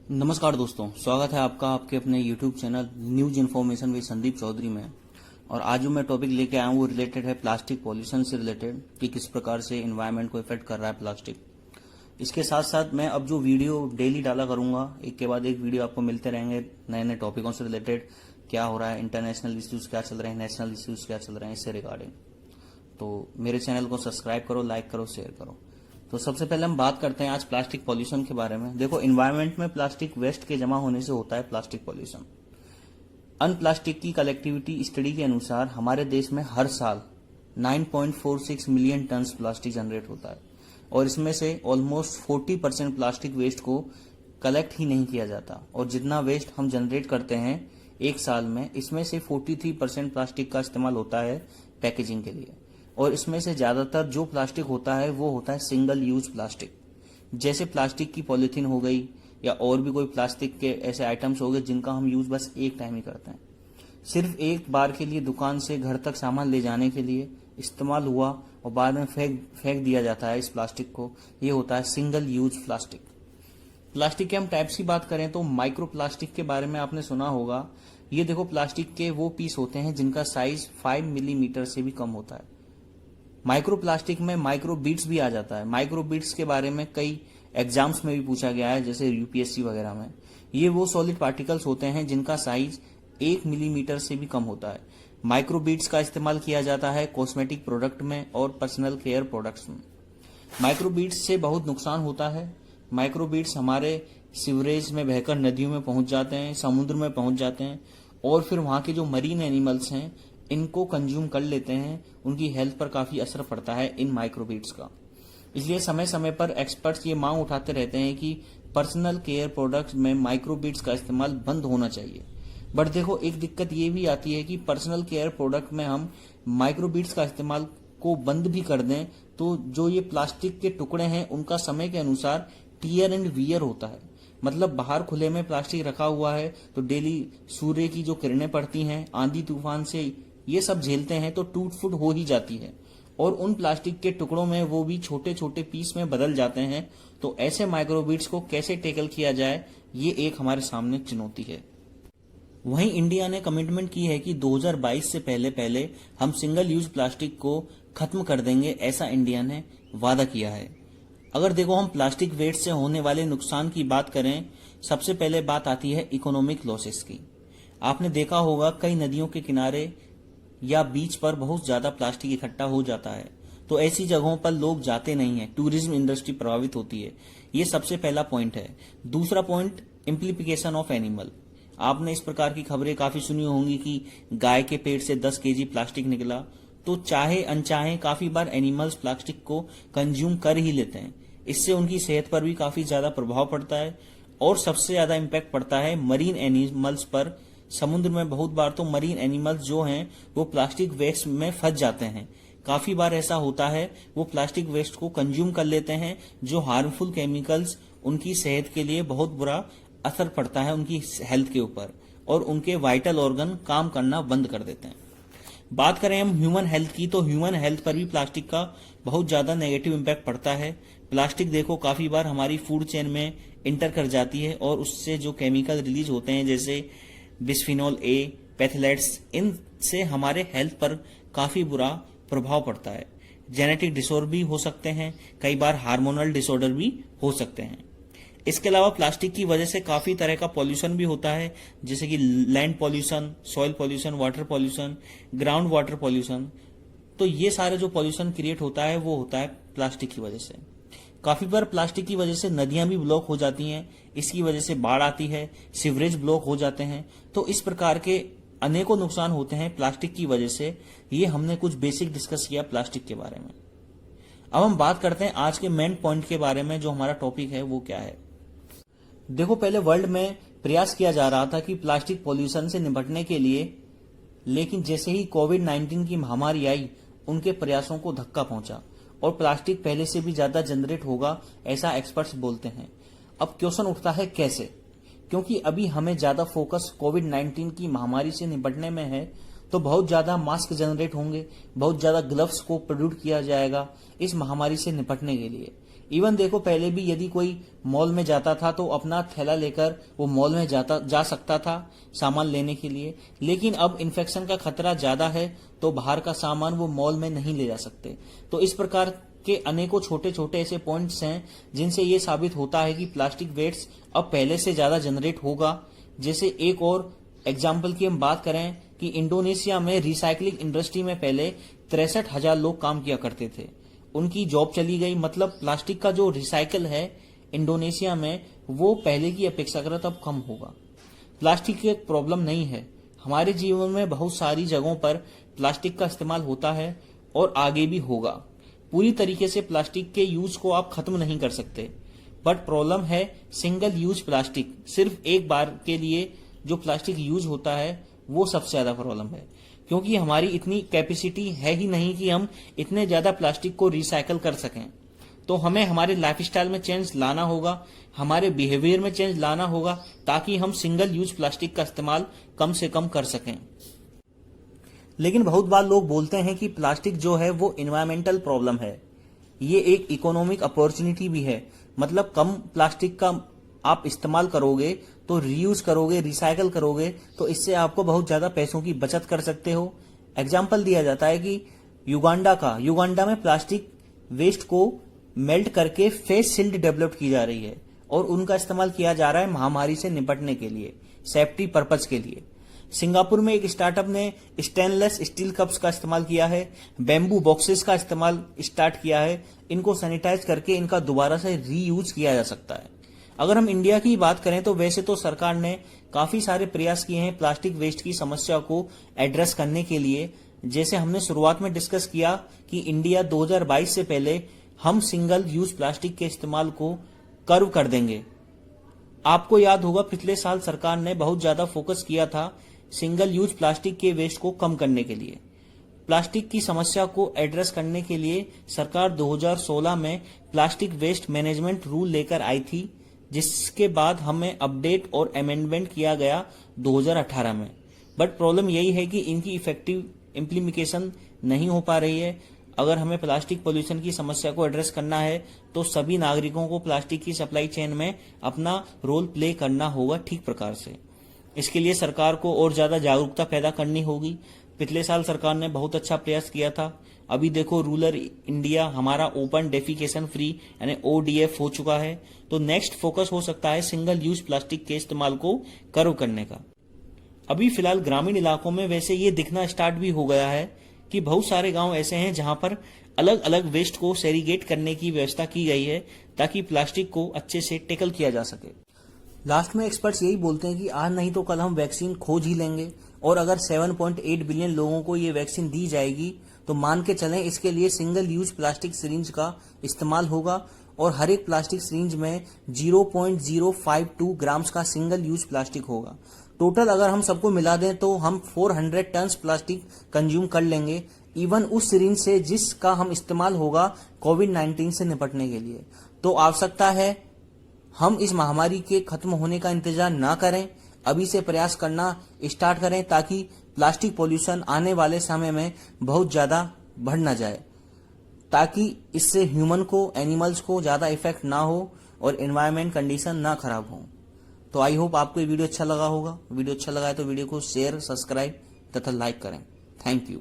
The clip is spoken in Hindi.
नमस्कार दोस्तों, स्वागत है आपका आपके अपने YouTube channel news information with Sandeep Chaudhary में। और आज जो मैं टॉपिक लेके आया हूँ वो रिलेटेड है प्लास्टिक पॉल्यूशन से रिलेटेड कि किस प्रकार से एनवायरनमेंट को इफेक्ट कर रहा है प्लास्टिक। इसके साथ साथ मैं अब जो वीडियो डेली डाला करूंगा, एक के बाद एक वीडियो आपको मिलते रहेंगे नए नए टॉपिकों से रिलेटेड, क्या हो रहा है, इंटरनेशनल इश्यूज क्या चल रहे हैं, नेशनल इश्यूज क्या चल रहे हैं, इससे रिगार्डिंग। तो मेरे चैनल को सब्सक्राइब करो, लाइक करो, शेयर करो। तो सबसे पहले हम बात करते हैं आज प्लास्टिक पॉल्यूशन के बारे में। देखो, एनवायरनमेंट में प्लास्टिक वेस्ट के जमा होने से होता है प्लास्टिक पॉल्यूशन। अन प्लास्टिक की कलेक्टिविटी स्टडी के अनुसार हमारे देश में हर साल 9.46 मिलियन टन प्लास्टिक जनरेट होता है और इसमें से ऑलमोस्ट 40% प्लास्टिक वेस्ट को कलेक्ट ही नहीं किया जाता। और जितना वेस्ट हम जनरेट करते हैं एक साल में, इसमें से 43% प्लास्टिक का इस्तेमाल होता है पैकेजिंग के लिए। और इसमें से ज्यादातर जो प्लास्टिक होता है वो होता है सिंगल यूज प्लास्टिक, जैसे प्लास्टिक की पॉलिथीन हो गई या और भी कोई प्लास्टिक के ऐसे आइटम्स हो गए जिनका हम यूज बस एक टाइम ही करते हैं, सिर्फ एक बार के लिए दुकान से घर तक सामान ले जाने के लिए इस्तेमाल हुआ और बाद में फेंक दिया जाता है इस प्लास्टिक को। ये होता है सिंगल यूज प्लास्टिक। प्लास्टिक के हम टाइप्स की बात करें तो माइक्रो प्लास्टिक के बारे में आपने सुना होगा। ये देखो, प्लास्टिक के वो पीस होते हैं जिनका साइज 5 मिलीमीटर से भी कम होता है। माइक्रो प्लास्टिक में माइक्रो बीट्स भी आ जाता है। माइक्रो बीट्स के बारे में कई एग्जाम्स में भी पूछा गया है, जैसे यूपीएससी वगैरह में। ये वो सॉलिड पार्टिकल्स होते हैं जिनका साइज 1 मिलीमीटर से भी कम होता है। माइक्रो बीट्स का इस्तेमाल किया जाता है कॉस्मेटिक प्रोडक्ट में और पर्सनल केयर प्रोडक्ट्स में। माइक्रो बीट्स से बहुत नुकसान होता है। माइक्रो बीट्स हमारे सीवरेज में बहकर नदियों में पहुंच जाते हैं, समुद्र में पहुंच जाते हैं और फिर वहां के जो मरीन एनिमल्स हैं इनको कंज्यूम कर लेते हैं। उनकी हेल्थ पर काफी असर पड़ता है इन माइक्रोबीट्स का। इसलिए समय समय पर एक्सपर्ट्स ये मांग उठाते रहते हैं कि पर्सनल केयर प्रोडक्ट्स में माइक्रोबीट्स का इस्तेमाल बंद होना चाहिए। बट देखो, एक दिक्कत ये भी आती है कि पर्सनल केयर प्रोडक्ट में हम माइक्रोबीट्स का इस्तेमाल को बंद भी कर दें तो जो ये प्लास्टिक के टुकड़े हैं उनका समय के अनुसार टीयर एंड वियर होता है। मतलब बाहर खुले में प्लास्टिक रखा हुआ है तो डेली सूर्य की जो किरणें पड़ती हैं, आंधी तूफान से ये सब झेलते हैं तो टूट फूट हो ही जाती है और उन प्लास्टिक के टुकड़ों में वो भी छोटे छोटे पीस में बदल जाते हैं। तो ऐसे माइक्रोबीट्स को कैसे टैकल किया जाए, ये एक हमारे सामने चुनौती है। वहीं इंडिया ने कमिटमेंट की है कि 2022 से पहले पहले हम सिंगल यूज प्लास्टिक को खत्म कर देंगे, ऐसा इंडिया ने वादा किया है। अगर देखो, हम प्लास्टिक वेस्ट से होने वाले नुकसान की बात करें, सबसे पहले बात आती है इकोनॉमिक लॉसेस की। आपने देखा होगा कई नदियों के किनारे या बीच पर बहुत ज्यादा प्लास्टिक इकट्ठा हो जाता है, तो ऐसी जगहों पर लोग जाते नहीं है, टूरिज्म इंडस्ट्री प्रभावित होती है। ये सबसे पहला पॉइंट है। दूसरा पॉइंट, इम्प्लीकेशन ऑफ एनिमल। आपने इस प्रकार की खबरें काफी सुनी होंगी कि गाय के पेट से 10 केजी प्लास्टिक निकला, तो चाहे अनचाहे काफी बार एनिमल्स प्लास्टिक को कंज्यूम कर ही लेते हैं। इससे उनकी सेहत पर भी काफी ज्यादा प्रभाव पड़ता है और सबसे ज्यादा इम्पैक्ट पड़ता है मरीन एनिमल्स पर। समुद्र में बहुत बार तो मरीन एनिमल्स जो हैं वो प्लास्टिक वेस्ट में फंस जाते हैं। काफी बार ऐसा होता है वो प्लास्टिक वेस्ट को कंज्यूम कर लेते हैं, जो हार्मफुल केमिकल्स उनकी सेहत के लिए बहुत बुरा असर पड़ता है उनकी हेल्थ के ऊपर और उनके वाइटल ऑर्गन काम करना बंद कर देते हैं। बात करें हम ह्यूमन हेल्थ की, तो ह्यूमन हेल्थ पर भी प्लास्टिक का बहुत ज्यादा नेगेटिव इम्पैक्ट पड़ता है। प्लास्टिक देखो काफी बार हमारी फूड चेन में इंटर कर जाती है और उससे जो केमिकल रिलीज होते हैं जैसे बिस्फिनॉल ए, पैथेलेट्स, इनसे हमारे हेल्थ पर काफी बुरा प्रभाव पड़ता है। जेनेटिक डिसऑर्डर भी हो सकते हैं, कई बार हार्मोनल डिसऑर्डर भी हो सकते हैं। इसके अलावा प्लास्टिक की वजह से काफी तरह का पॉल्यूशन भी होता है, जैसे कि land pollution, soil pollution, water pollution, ground water pollution. तो ये सारे जो पॉल्यूशन क्रिएट होता है वो होता है प्लास्टिक की वजह से। काफी बार प्लास्टिक की वजह से नदियां भी ब्लॉक हो जाती हैं, इसकी वजह से बाढ़ आती है, सीवरेज ब्लॉक हो जाते हैं। तो इस प्रकार के अनेकों नुकसान होते हैं प्लास्टिक की वजह से। ये हमने कुछ बेसिक डिस्कस किया प्लास्टिक के बारे में। अब हम बात करते हैं आज के मेन पॉइंट के बारे में, जो हमारा टॉपिक है वो क्या है। देखो, पहले वर्ल्ड में प्रयास किया जा रहा था कि प्लास्टिक पॉल्यूशन से निपटने के लिए, लेकिन जैसे ही कोविड-19 की महामारी आई उनके प्रयासों को धक्का पहुंचा और प्लास्टिक पहले से भी ज्यादा जनरेट होगा, ऐसा एक्सपर्ट्स बोलते हैं। अब क्वेश्चन उठता है कैसे, क्योंकि अभी हमें ज्यादा फोकस कोविड-19 की महामारी से निपटने में है, तो बहुत ज्यादा मास्क जनरेट होंगे, बहुत ज्यादा ग्लव्स को प्रोड्यूस किया जाएगा इस महामारी से निपटने के लिए। इवन देखो, पहले भी यदि कोई मॉल में जाता था तो अपना थैला लेकर वो मॉल में जा सकता था सामान लेने के लिए, लेकिन अब इन्फेक्शन का खतरा ज्यादा है तो बाहर का सामान वो मॉल में नहीं ले जा सकते। तो इस प्रकार के अनेकों छोटे छोटे ऐसे पॉइंट्स हैं जिनसे ये साबित होता है कि प्लास्टिक वेस्ट अब पहले से ज्यादा जनरेट होगा। जैसे एक और एग्जाम्पल की हम बात करें कि इंडोनेशिया में रिसाइकलिंग इंडस्ट्री में पहले 63,000 लोग काम किया करते थे, उनकी जॉब चली गई। मतलब प्लास्टिक का जो रिसाइकल है इंडोनेशिया में वो पहले की अपेक्षाकृत अब कम होगा। प्लास्टिक की एक प्रॉब्लम नहीं है, हमारे जीवन में बहुत सारी जगहों पर प्लास्टिक का इस्तेमाल होता है और आगे भी होगा। पूरी तरीके से प्लास्टिक के यूज को आप खत्म नहीं कर सकते, बट प्रॉब्लम है सिंगल यूज प्लास्टिक, सिर्फ एक बार के लिए जो प्लास्टिक यूज होता है वो सबसे ज्यादा प्रॉब्लम है, क्योंकि हमारी इतनी कैपेसिटी है ही नहीं कि हम इतने ज्यादा प्लास्टिक को रिसाइकल कर सकें। तो हमें हमारे लाइफस्टाइल में चेंज लाना होगा, हमारे बिहेवियर में चेंज लाना होगा, ताकि हम सिंगल यूज प्लास्टिक का इस्तेमाल कम से कम कर सकें। लेकिन बहुत बार लोग बोलते हैं कि प्लास्टिक जो है वो इन्वायरमेंटल प्रॉब्लम है, ये एक इकोनॉमिक अपॉर्चुनिटी भी है। मतलब कम प्लास्टिक का आप इस्तेमाल करोगे तो रीयूज करोगे, रिसाइकल करोगे, तो इससे आपको बहुत ज्यादा पैसों की बचत कर सकते हो। एग्जाम्पल दिया जाता है कि युगांडा में प्लास्टिक वेस्ट को मेल्ट करके फेस शील्ड डेवलप की जा रही है और उनका इस्तेमाल किया जा रहा है महामारी से निपटने के लिए, सेफ्टी पर्पज के लिए। सिंगापुर में एक स्टार्टअप ने स्टेनलेस स्टील कप्स का इस्तेमाल किया है, बैम्बू बॉक्सेस का इस्तेमाल स्टार्ट किया है, इनको सैनिटाइज करके इनका दोबारा से रीयूज किया जा सकता है। अगर हम इंडिया की बात करें तो वैसे तो सरकार ने काफी सारे प्रयास किए हैं प्लास्टिक वेस्ट की समस्या को एड्रेस करने के लिए। जैसे हमने शुरुआत में डिस्कस किया कि इंडिया 2022 से पहले हम सिंगल यूज प्लास्टिक के इस्तेमाल को कर्व कर देंगे। आपको याद होगा पिछले साल सरकार ने बहुत ज्यादा फोकस किया था सिंगल यूज प्लास्टिक के वेस्ट को कम करने के लिए। प्लास्टिक की समस्या को एड्रेस करने के लिए सरकार 2016 में प्लास्टिक वेस्ट मैनेजमेंट रूल लेकर आई थी, जिसके बाद हमें अपडेट और अमेंडमेंट किया गया 2018 में। बट प्रॉब्लम यही है कि इनकी इफेक्टिव इम्प्लीमेशन नहीं हो पा रही है। अगर हमें प्लास्टिक पोल्यूशन की समस्या को एड्रेस करना है तो सभी नागरिकों को प्लास्टिक की सप्लाई चेन में अपना रोल प्ले करना होगा ठीक प्रकार से। इसके लिए सरकार को और ज्यादा जागरूकता पैदा करनी होगी। पिछले साल सरकार ने बहुत अच्छा प्रयास किया था। अभी देखो रूरल इंडिया हमारा ओपन डेफिकेशन फ्री यानी ODF हो चुका है। तो नेक्स्ट फोकस हो सकता है सिंगल यूज प्लास्टिक के इस्तेमाल को कर्व करने का। अभी फिलहाल ग्रामीण इलाकों में वैसे ये दिखना स्टार्ट भी हो गया है कि बहुत सारे गांव ऐसे हैं जहां पर अलग अलग वेस्ट को सेरीगेट करने की व्यवस्था की गई है ताकि प्लास्टिक को अच्छे से टेकल किया जा सके। लास्ट में एक्सपर्ट्स यही बोलते हैं कि आज नहीं तो कल हम वैक्सीन खोज ही लेंगे, और अगर 7.8 बिलियन लोगों को ये वैक्सीन दी जाएगी तो मान के चलें इसके लिए सिंगल यूज प्लास्टिक सिरिंज का इस्तेमाल होगा और हर एक प्लास्टिक सिरिंज में 0.052 ग्राम्स का सिंगल यूज प्लास्टिक होगा। टोटल अगर हम सबको मिला दें तो हम 400 टन प्लास्टिक कंज्यूम कर लेंगे, इवन उस सिरिंज से जिसका हम इस्तेमाल होगा कोविड-19 से निपटने के लिए। तो आवश्यकता है हम इस महामारी के खत्म होने का इंतजार ना करें, अभी से प्रयास करना स्टार्ट करें ताकि प्लास्टिक पोल्यूशन आने वाले समय में बहुत ज्यादा बढ़ ना जाए, ताकि इससे ह्यूमन को, एनिमल्स को ज्यादा इफेक्ट ना हो और एनवायरमेंट कंडीशन ना खराब हो। तो आई होप आपको ये वीडियो अच्छा लगा होगा। वीडियो अच्छा लगा है तो वीडियो को शेयर, सब्सक्राइब तथा लाइक करें। Thank you.